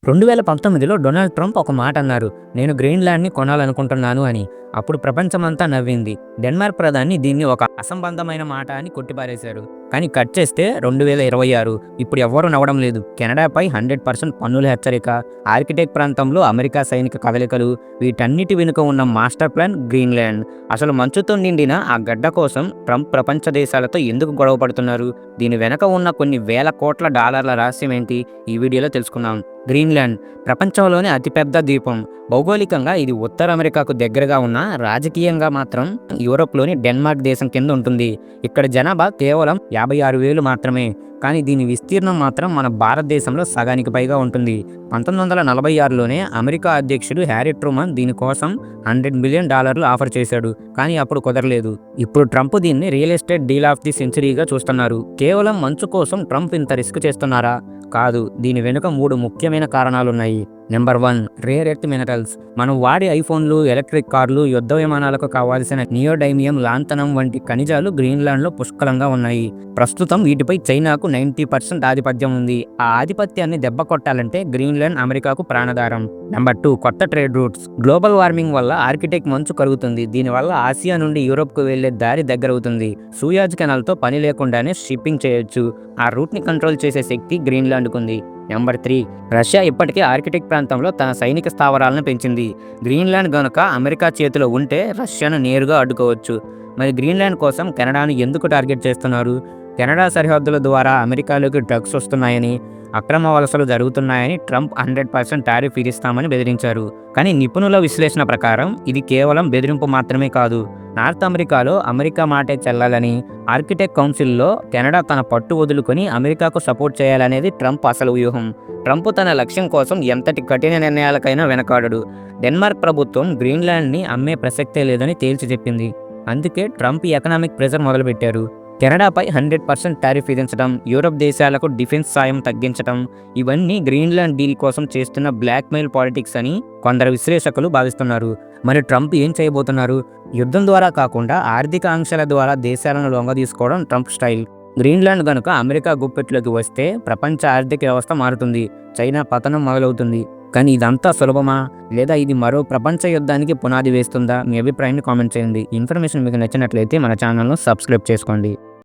2019లో Donald Trump ఒక మాట అన్నారు. నేను గ్రీన్లాండ్‌ని కొనాలనుకుంటున్నాను అని. అప్పుడు ప్రపంచమంతా నవ్వింది. డెన్మార్క్ ప్రధాని దీన్ని ఒక అసంబద్ధమైన మాట అని కొట్టిపారేశారు. కానీ కట్ చేస్తే 2026 ఇప్పుడు ఎవ్వరూ నవ్వడం లేదు. కెనడాపై 100% పన్నుల హెచ్చరిక, ఆర్కిటిక్ ప్రాంతంలో అమెరికా సైనిక కదలికలు, వీటన్నిటి వెనుక ఉన్న మాస్టర్ ప్లాన్ గ్రీన్లాండ్. అసలు మంచుతో నిండిన ఆ గడ్డ కోసం ట్రంప్ ప్రపంచ దేశాలతో ఎందుకు గొడవ పడుతున్నారు? దీని వెనక ఉన్న కొన్ని వేల కోట్ల డాలర్ల రహస్యం ఏంటి? ఈ వీడియోలో తెలుసుకుందాం. గ్రీన్లాండ్ ప్రపంచంలోనే అతిపెద్ద ద్వీపం. భౌగోళికంగా ఇది ఉత్తర అమెరికాకు దగ్గరగా ఉన్న, రాజకీయంగా మాత్రం యూరోప్లోని డెన్మార్క్ దేశం కింద ఉంటుంది. ఇక్కడ జనాభా కేవలం 56,000 మాత్రమే. కానీ దీని విస్తీర్ణం మాత్రం మన భారతదేశంలో సగానికి పైగా ఉంటుంది. 1946లోనే అమెరికా అధ్యక్షుడు హ్యారీ ట్రూమన్ దీనికోసం $100 మిలియన్ ఆఫర్ చేశాడు. కానీ అప్పుడు కుదరలేదు. ఇప్పుడు ట్రంప్ దీన్ని real estate deal of the సెంచరీగా చూస్తున్నారు. కేవలం మంచు కోసం ట్రంప్ ఇంత రిస్క్ చేస్తున్నారా? కాదు. దీని వెనుక 3 ముఖ్యమైన కారణాలున్నాయి. Number 1, rare earth minerals. మనం వాడే ఐఫోన్లు, ఎలక్ట్రిక్ కార్లు, యుద్ధ విమానాలకు కావాల్సిన నియోడైమియం, లాంతనం వంటి ఖనిజాలు గ్రీన్లాండ్లో పుష్కలంగా ఉన్నాయి. ప్రస్తుతం వీటిపై చైనాకు 90% ఆధిపత్యం ఉంది. ఆ ఆధిపత్యాన్ని దెబ్బ కొట్టాలంటే గ్రీన్లాండ్ అమెరికాకు ప్రాణాధారం. నెంబర్ 2, కొత్త ట్రేడ్ రూట్స్. గ్లోబల్ వార్మింగ్ వల్ల ఆర్కిటిక్ మంచు కరుగుతుంది. దీనివల్ల ఆసియా నుండి యూరోప్కు వెళ్లే దారి దగ్గరవుతుంది. సూయాజ్ కెనాల్తో పని లేకుండానే షిప్పింగ్ చేయొచ్చు. ఆ రూట్ని కంట్రోల్ చేసే శక్తి గ్రీన్లాండ్కుంది. నెంబర్ 3, రష్యా ఇప్పటికే ఆర్కిటిక్ ప్రాంతంలో తన సైనిక స్థావరాలను పెంచింది. గ్రీన్లాండ్ గనుక అమెరికా చేతిలో ఉంటే రష్యాను నేరుగా అడ్డుకోవచ్చు. మరి గ్రీన్లాండ్ కోసం కెనడాను ఎందుకు టార్గెట్ చేస్తున్నారు? కెనడా సరిహద్దుల ద్వారా అమెరికాలోకి డ్రగ్స్ వస్తున్నాయని, అక్రమ వలసలు జరుగుతున్నాయని ట్రంప్ 100% టారిఫ్ విధిస్తామని బెదిరించారు. కానీ నిపుణుల విశ్లేషణ ప్రకారం ఇది కేవలం బెదిరింపు మాత్రమే కాదు. నార్త్ అమెరికాలో అమెరికా మాటే చెల్లాలని, ఆర్కిటెక్ట్ కౌన్సిల్లో కెనడా తన పట్టు వదులుకొని అమెరికాకు సపోర్ట్ చేయాలనేది ట్రంప్ అసలు వ్యూహం. ట్రంప్ తన లక్ష్యం కోసం ఎంతటి కఠిన నిర్ణయాలకైనా వెనకాడడు. డెన్మార్క్ ప్రభుత్వం గ్రీన్లాండ్ని అమ్మే ప్రసక్తే లేదని తేల్చి చెప్పింది. అందుకే ట్రంప్ ఎకనామిక్ ప్రెజర్ మొదలుపెట్టారు. కెనడాపై 100% టారిఫ్ విధించడం, యూరప్ దేశాలకు డిఫెన్స్ సాయం తగ్గించడం, ఇవన్నీ గ్రీన్లాండ్ డీల్ కోసం చేస్తున్న బ్లాక్మెయిల్ పాలిటిక్స్ అని కొందరు విశ్లేషకులు భావిస్తున్నారు. మరి ట్రంప్ ఏం చేయబోతున్నారు? యుద్ధం ద్వారా కాకుండా ఆర్థిక ఆంక్షల ద్వారా దేశాలను లొంగదీసుకోవడం ట్రంప్ స్టైల్. గ్రీన్లాండ్ గనుక అమెరికా గుప్పెట్లోకి వస్తే ప్రపంచ ఆర్థిక వ్యవస్థ మారుతుంది. చైనా పతనం మొదలవుతుంది. కానీ ఇదంతా సులభమా? లేదా ఇది మరో ప్రపంచ యుద్ధానికి పునాది వేస్తుందా? మీ అభిప్రాయాన్ని కామెంట్ చేయండి. ఇన్ఫర్మేషన్ మీకు నచ్చినట్లయితే మన ఛానల్ను సబ్స్క్రైబ్ చేసుకోండి.